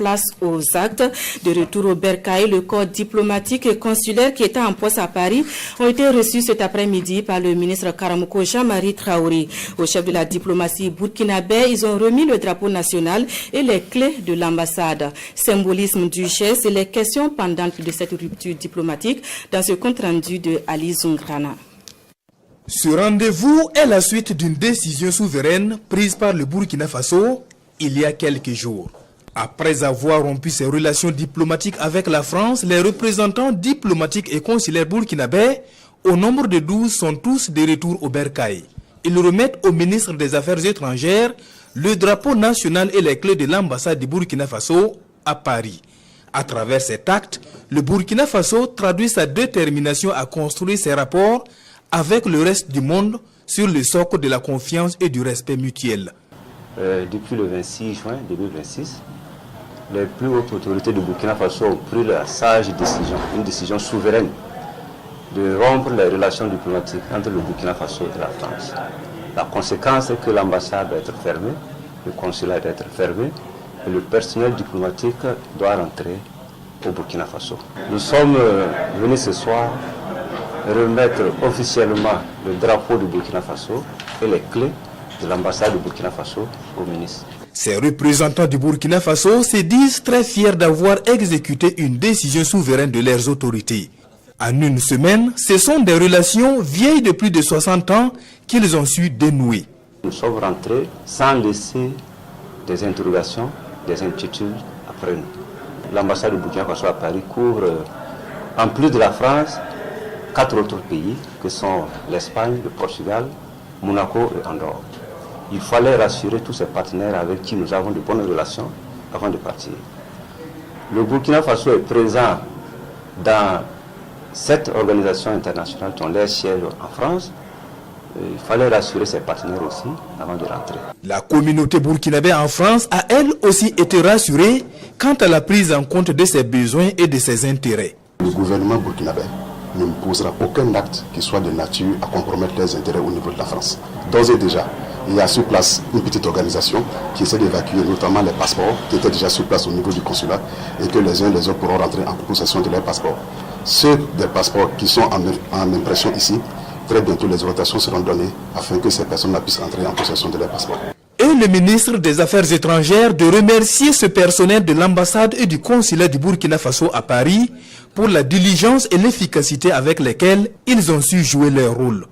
Place aux actes. De retour au Bercail, le corps diplomatique et consulaire qui était en poste à Paris ont été reçus cet après-midi par le ministre Karamoko Jean-Marie Traoré. Au chef de la diplomatie burkinabé, ils ont remis le drapeau national et les clés de l'ambassade. Symbolisme du geste et les questions pendantes de cette rupture diplomatique dans ce compte rendu de Ali Zungrana. Ce rendez-vous est la suite d'une décision souveraine prise par le Burkina Faso il y a quelques jours. Après avoir rompu ses relations diplomatiques avec la France, les représentants diplomatiques et consulaires burkinabés, au nombre de 12, sont tous de retour au Bercail. Ils remettent au ministre des Affaires étrangères le drapeau national et les clés de l'ambassade du Burkina Faso à Paris. À travers cet acte, le Burkina Faso traduit sa détermination à construire ses rapports avec le reste du monde sur le socle de la confiance et du respect mutuel. Depuis le 26 juin 2026, les plus hautes autorités du Burkina Faso ont pris la sage décision, une décision souveraine, de rompre les relations diplomatiques entre le Burkina Faso et la France. La conséquence est que l'ambassade doit être fermée, le consulat doit être fermé et le personnel diplomatique doit rentrer au Burkina Faso. Nous sommes venus ce soir remettre officiellement le drapeau du Burkina Faso et les clés de l'ambassade du Burkina Faso au ministre. Ces représentants du Burkina Faso se disent très fiers d'avoir exécuté une décision souveraine de leurs autorités. En une semaine, ce sont des relations vieilles de plus de 60 ans qu'ils ont su dénouer. Nous sommes rentrés sans laisser des interrogations, des inquiétudes après nous. L'ambassade du Burkina Faso à Paris couvre, en plus de la France, 4 autres pays que sont l'Espagne, le Portugal, Monaco et Andorre. Il fallait rassurer tous ces partenaires avec qui nous avons de bonnes relations avant de partir. Le Burkina Faso est présent dans cette organisation internationale dont les sièges en France. Il fallait rassurer ses partenaires aussi avant de rentrer. La communauté burkinabé en France a elle aussi été rassurée quant à la prise en compte de ses besoins et de ses intérêts. Le gouvernement burkinabé ne posera aucun acte qui soit de nature à compromettre les intérêts au niveau de la France. D'ores et déjà, il y a sur place une petite organisation qui essaie d'évacuer notamment les passeports qui étaient déjà sur place au niveau du consulat et que les uns et les autres pourront rentrer en possession de leurs passeports. Ceux des passeports qui sont en impression ici, très bientôt les orientations seront données afin que ces personnes puissent entrer en possession de leurs passeports. Et le ministre des Affaires étrangères de remercier ce personnel de l'ambassade et du consulat du Burkina Faso à Paris pour la diligence et l'efficacité avec lesquelles ils ont su jouer leur rôle.